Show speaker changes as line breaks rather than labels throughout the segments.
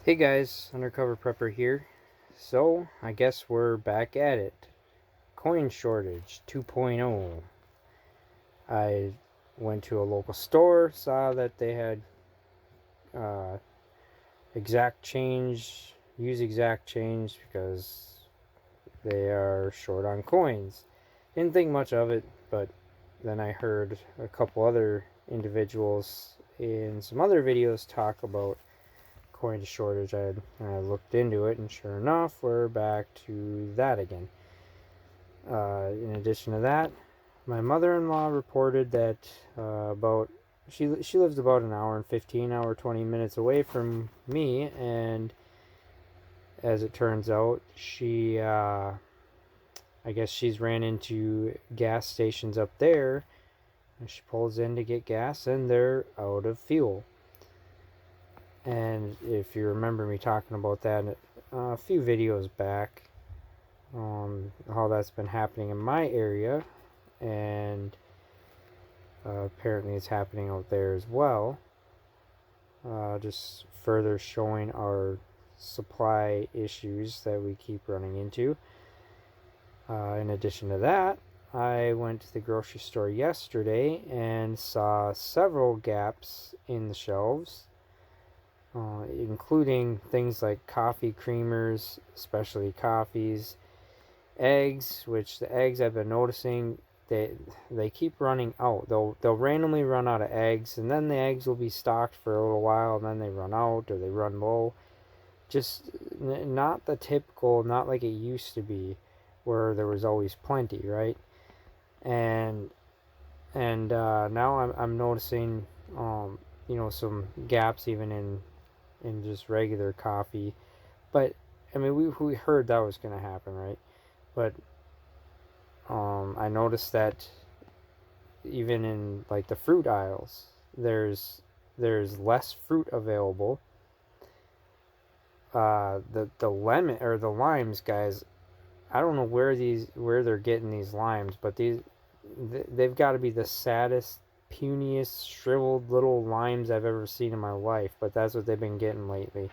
Hey guys, Undercover Prepper here. So, I guess we're back at it. Coin shortage 2.0. I went to a local store, saw that they had uh, exact change, use exact change because they are short on coins. Didn't think much of it, but then I heard a couple other individuals in some other videos talk about coin shortage. I looked into it, and sure enough, we're back to that again. In addition to that, my mother-in-law reported that about she lives about an hour and 20 minutes away from me, and as it turns out, I guess she's ran into gas stations up there, and she pulls in to get gas, and they're out of fuel. And if you remember me talking about that a few videos back, how that's been happening in my area, and apparently it's happening out there as well. Just further showing our supply issues that we keep running into. In addition to that, I went to the grocery store yesterday and saw several gaps in the shelves, including things like coffee creamers, especially coffees, eggs, which the eggs I've been noticing they keep running out. They'll randomly run out of eggs, and then the eggs will be stocked for a little while, and then they run out or they run low. Just not the typical, not like it used to be, where there was always plenty, right? And now I'm noticing some gaps even in just regular coffee. But I mean, we heard that was going to happen, right? But I noticed that even in like the fruit aisles, there's less fruit available. The lemon or the limes, guys, I don't know where they're getting these limes, but they've got to be the saddest, puniest, shriveled little limes I've ever seen in my life. But that's what they've been getting lately.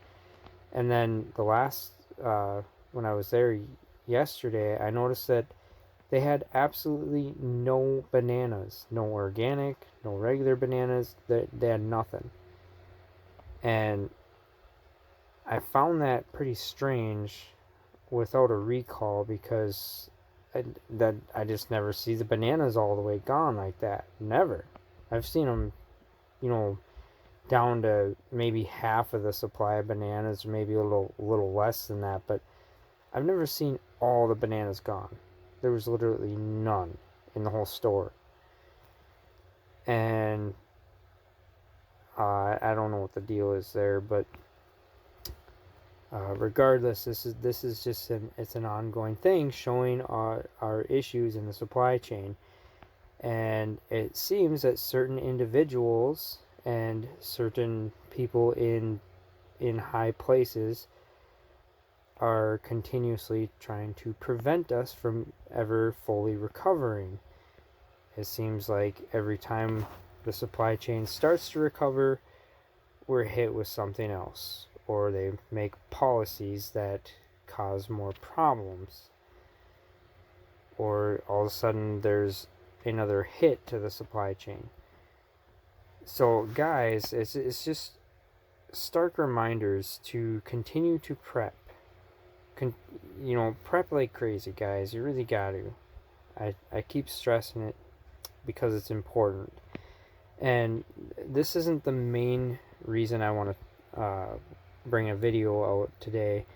And then the last when I was there yesterday, I noticed that they had absolutely no bananas, no organic, no regular bananas. They had nothing. And I found that pretty strange without a recall, because I just never see the bananas all the way gone like that. Never. I've seen them, down to maybe half of the supply of bananas, or maybe a little less than that, but I've never seen all the bananas gone. There was literally none in the whole store. And I don't know what the deal is there, but regardless, this is just it's an ongoing thing, showing our issues in the supply chain. And it seems that certain individuals and certain people in high places are continuously trying to prevent us from ever fully recovering. It seems like every time the supply chain starts to recover, we're hit with something else, or they make policies that cause more problems, or all of a sudden there's another hit to the supply chain. So guys, it's just stark reminders to continue to prep. Prep like crazy, guys. You really got to. I keep stressing it because it's important. And this isn't the main reason I want to bring a video out today.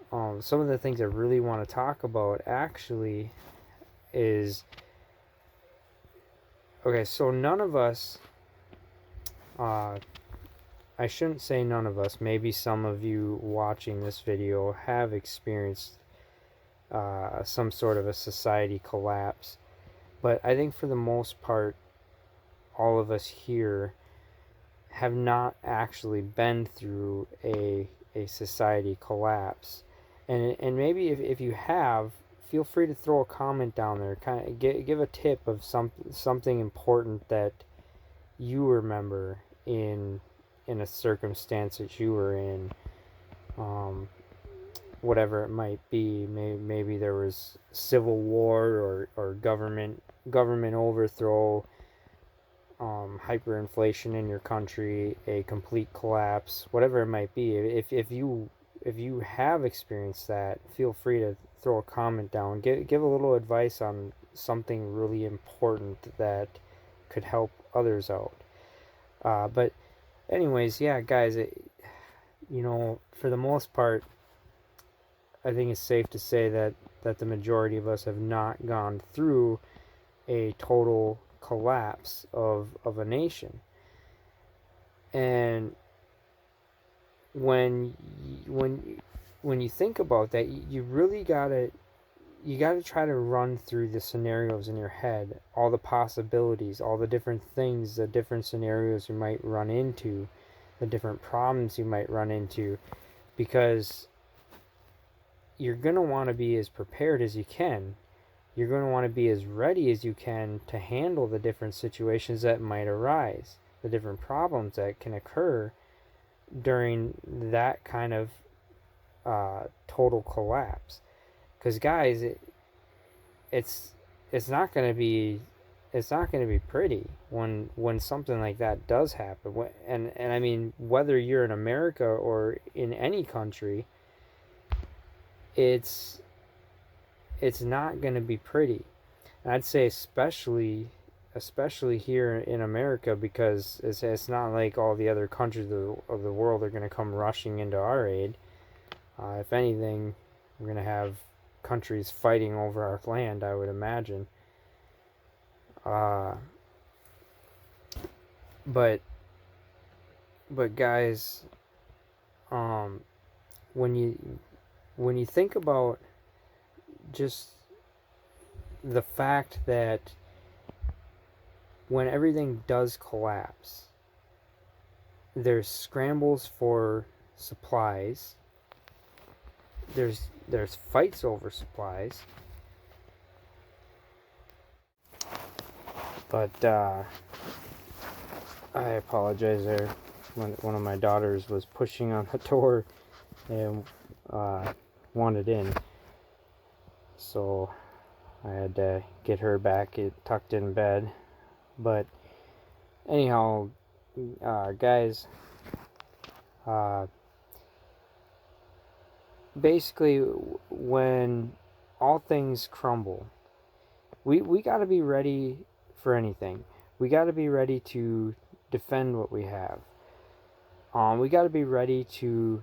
Some of the things I really want to talk about actually is, okay, so none of us, I shouldn't say none of us, maybe some of you watching this video have experienced some sort of a society collapse. But I think for the most part, all of us here have not actually been through a society collapse. And maybe if you have, feel free to throw a comment down there. Kind of give a tip of something important that you remember in a circumstance that you were in. whatever it might be. Maybe there was civil war or government overthrow, hyperinflation in your country, a complete collapse, whatever it might be. If you have experienced that, feel free to throw a comment down. Give a little advice on something really important that could help others out. But anyways, yeah, guys, for the most part, I think it's safe to say that the majority of us have not gone through a total collapse of a nation. And when you think about that, you really gotta try to run through the scenarios in your head, all the possibilities, all the different things, the different scenarios you might run into, the different problems you might run into, because you're going to want to be as prepared as you can. You're going to want to be as ready as you can to handle the different situations that might arise, the different problems that can occur during that kind of total collapse. Because guys, it's not going to be pretty when something like that does happen. And I mean, whether you're in America or in any country, it's not going to be pretty. And I'd say especially here in America, because it's not like all the other countries of the world are going to come rushing into our aid. If anything, we're going to have countries fighting over our land, I would imagine. But guys, when you think about just the fact that when everything does collapse, there's scrambles for supplies, there's fights over supplies, but I apologize there. One of my daughters was pushing on the door and wanted in, so I had to get her back tucked in bed. But anyhow, guys, basically, when all things crumble, we got to be ready for anything. We got to be ready to defend what we have. We got to be ready to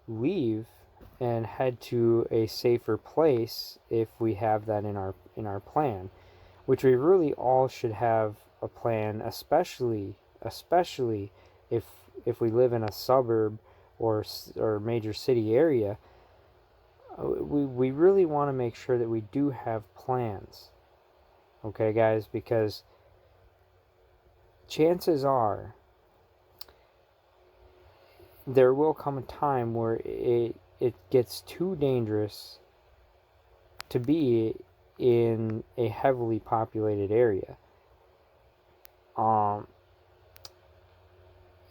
leave and head to a safer place if we have that in our plan, which we really all should have a plan, especially if we live in a suburb or major city area. We really want to make sure that we do have plans, okay, guys, because chances are there will come a time where it gets too dangerous to be in a heavily populated area.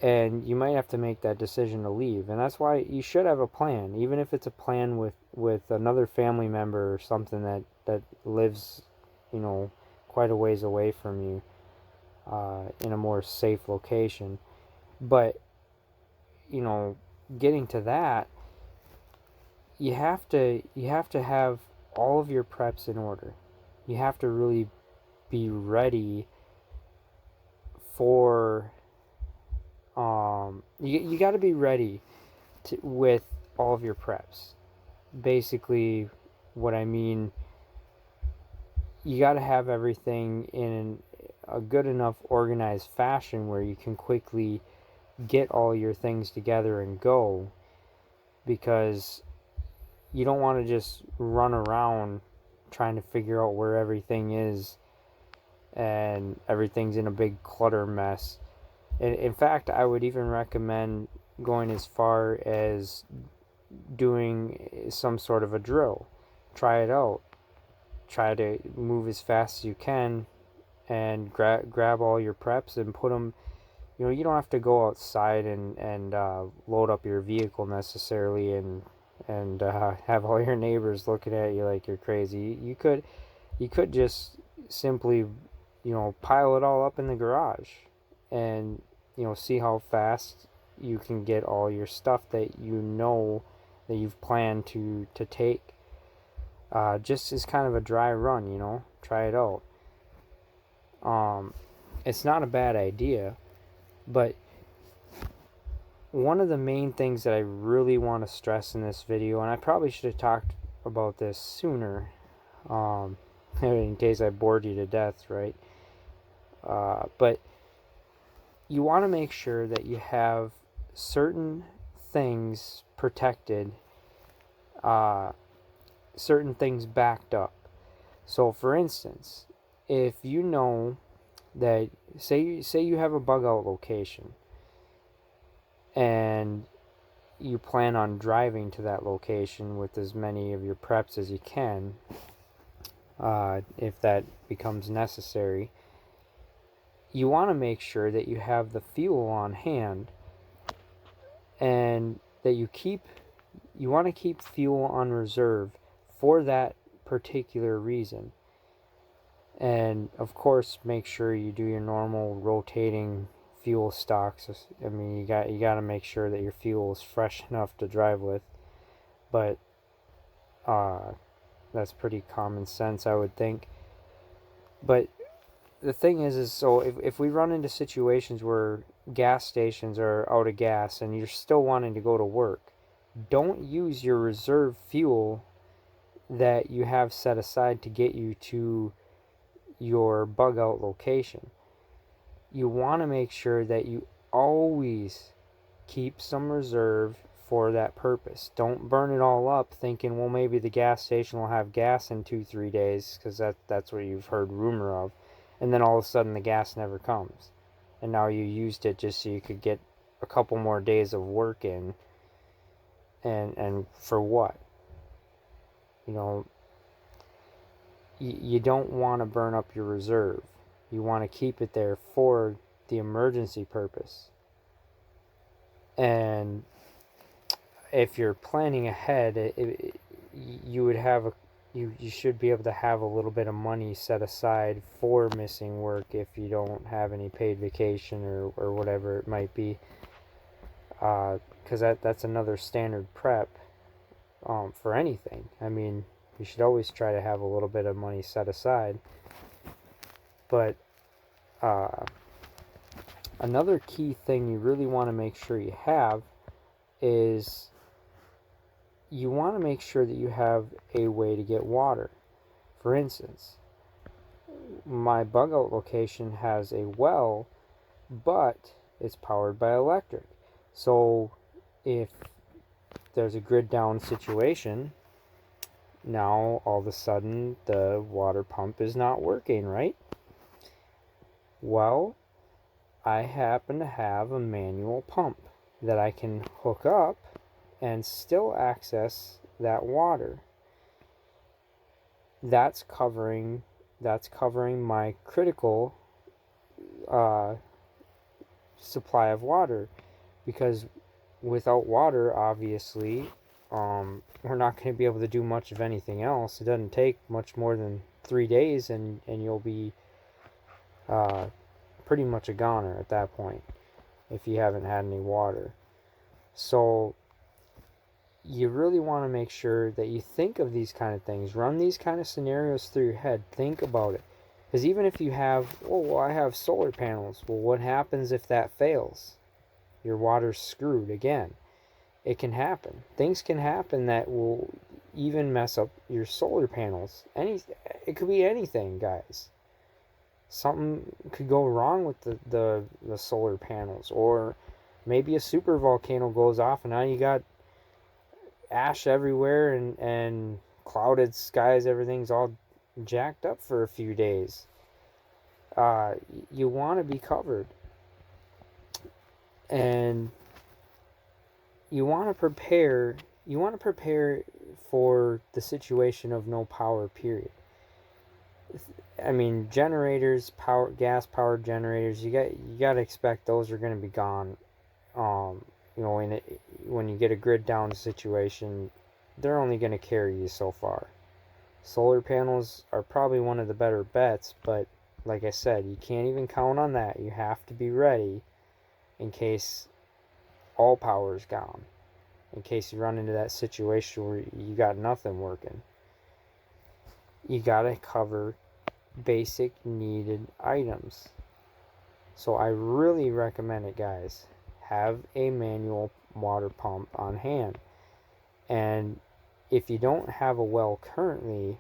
And you might have to make that decision to leave. And that's why you should have a plan, even if it's a plan with another family member or something that lives, quite a ways away from you, in a more safe location. But, getting to that, you have to have all of your preps in order. You have to really be ready for you got to be ready with all of your preps. Basically, what I mean, you got to have everything in a good enough organized fashion where you can quickly get all your things together and go, because you don't want to just run around trying to figure out where everything is and everything's in a big clutter mess. In fact, I would even recommend going as far as doing some sort of a drill. Try it out. Try to move as fast as you can and grab all your preps and put them you don't have to go outside and load up your vehicle necessarily and have all your neighbors looking at you like you're crazy. You could just simply, pile it all up in the garage and, see how fast you can get all your stuff that that you've planned to take. Just as kind of a dry run, try it out. It's not a bad idea, but one of the main things that I really want to stress in this video, and I probably should have talked about this sooner, in case I bored you to death, right? But you want to make sure that you have certain things protected, certain things backed up. So, for instance, if you know that, say you have a bug out location, and you plan on driving to that location with as many of your preps as you can, if that becomes necessary, you want to make sure that you have the fuel on hand, and that you want to keep fuel on reserve for that particular reason. And of course, make sure you do your normal rotating fuel stocks. I mean, you got to make sure that your fuel is fresh enough to drive with. But that's pretty common sense, I would think. But the thing is so if we run into situations where gas stations are out of gas and you're still wanting to go to work, don't use your reserve fuel that you have set aside to get you to your bug out location. You want to make sure that you always keep some reserve for that purpose. Don't burn it all up thinking, well, maybe the gas station will have gas in 2-3 days, because that's what you've heard rumor of, and then all of a sudden the gas never comes, and now you used it just so you could get a couple more days of work in, and for what? You don't want to burn up your reserve. You want to keep it there for the emergency purpose. And if you're planning ahead, you would have you should be able to have a little bit of money set aside for missing work if you don't have any paid vacation or whatever it might be. Because that's another standard prep for anything. I mean, you should always try to have a little bit of money set aside. But another key thing you really want to make sure you have is you want to make sure that you have a way to get water. For instance, my bug out location has a well, but it's powered by electric. So if there's a grid down situation, now all of a sudden the water pump is not working, right? Well, I happen to have a manual pump that I can hook up and still access that water. That's covering my critical supply of water, because without water, obviously, we're not going to be able to do much of anything else. It doesn't take much more than 3 days, and you'll be pretty much a goner at that point if you haven't had any water. So you really want to make sure that you think of these kind of things, run these kind of scenarios through your head, think about it. Because even if you have, I have solar panels, well, what happens if that fails? Your water's screwed again. It can happen. Things can happen that will even mess up your solar panels. It could be anything, guys. Something could go wrong with the solar panels, or maybe a super volcano goes off and now you got ash everywhere and clouded skies. Everything's all jacked up for a few days. You want to be covered, and you want to prepare for the situation of no power, period. I mean, generators, gas powered generators, you got to expect those are going to be gone. You know, when you get a grid down situation, they're only going to carry you so far. Solar panels are probably one of the better bets, but like I said, you can't even count on that. You have to be ready in case all power is gone. In case you run into that situation where you got nothing working. You gotta cover basic needed items. So I really recommend it, guys. Have a manual water pump on hand. And if you don't have a well currently,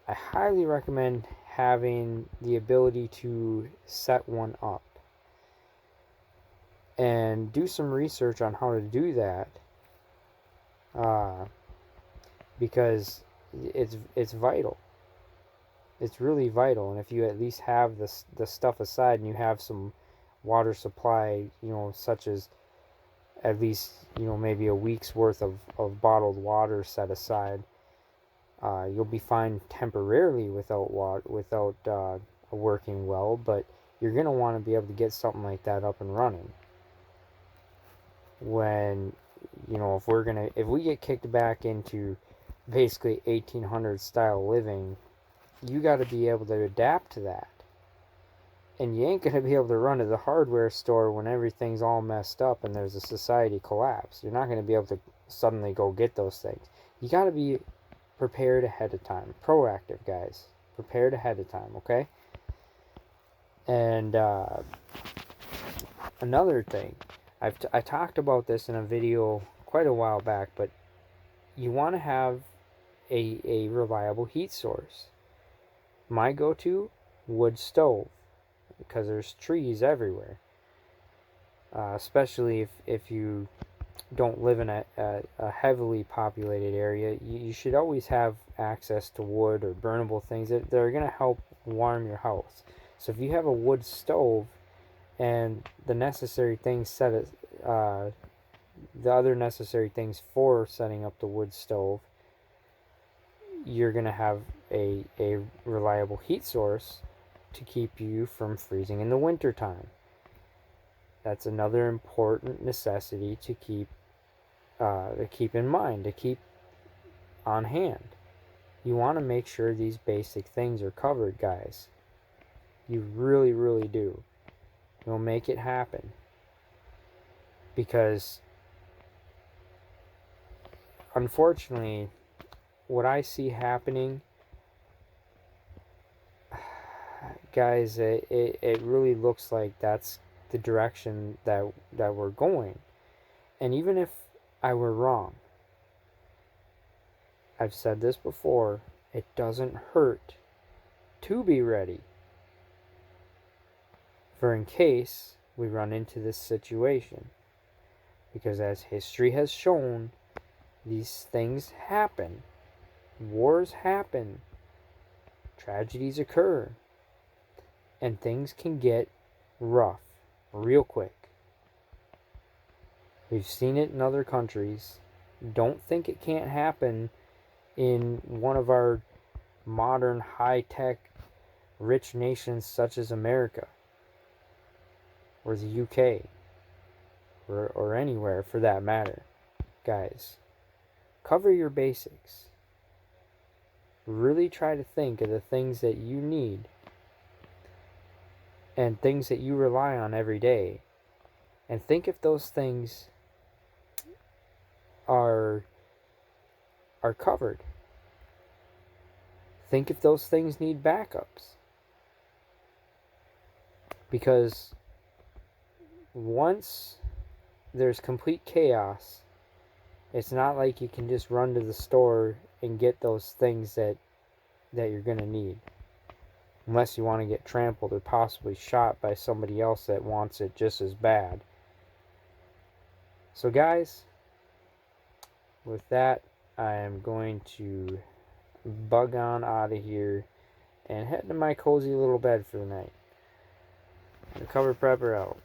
I highly recommend having the ability to set one up. And do some research on how to do that. Because it's vital. It's really vital. And if you at least have the stuff aside and you have some water supply, you know, such as at least, you know, maybe a week's worth of bottled water set aside, you'll be fine temporarily without a working well, but you're going to want to be able to get something like that up and running. When, you know, if we get kicked back into basically 1800 style living, you got to be able to adapt to that. And you ain't going to be able to run to the hardware store when everything's all messed up and there's a society collapse. You're not going to be able to suddenly go get those things. You got to be prepared ahead of time. Proactive, guys. Prepared ahead of time, okay? And another thing, I talked about this in a video quite a while back, but you want to have a reliable heat source. My go-to, wood stove, because there's trees everywhere. Especially if you don't live in a heavily populated area, you should always have access to wood or burnable things that are going to help warm your house. So if you have a wood stove and the necessary things the other necessary things for setting up the wood stove, you're going to have a reliable heat source to keep you from freezing in the wintertime. That's another important necessity to keep in mind, to keep on hand. You want to make sure these basic things are covered, guys. You really, really do. You'll make it happen. Because unfortunately, what I see happening, guys, it really looks like that's the direction that we're going. And even if I were wrong, I've said this before, it doesn't hurt to be ready for in case we run into this situation. Because as history has shown, these things happen. Wars happen. Tragedies occur. And things can get rough real quick. We've seen it in other countries. Don't think it can't happen in one of our modern, high-tech, rich nations such as America or the UK or anywhere for that matter. Guys, cover your basics. Really try to think of the things that you need and things that you rely on every day, and think if those things are covered. Think if those things need backups. Because once there's complete chaos, it's not like you can just run to the store and get those things that you're going to need. Unless you want to get trampled or possibly shot by somebody else that wants it just as bad. So guys, with that, I am going to bug on out of here and head to my cozy little bed for the night. Undercover Prepper out.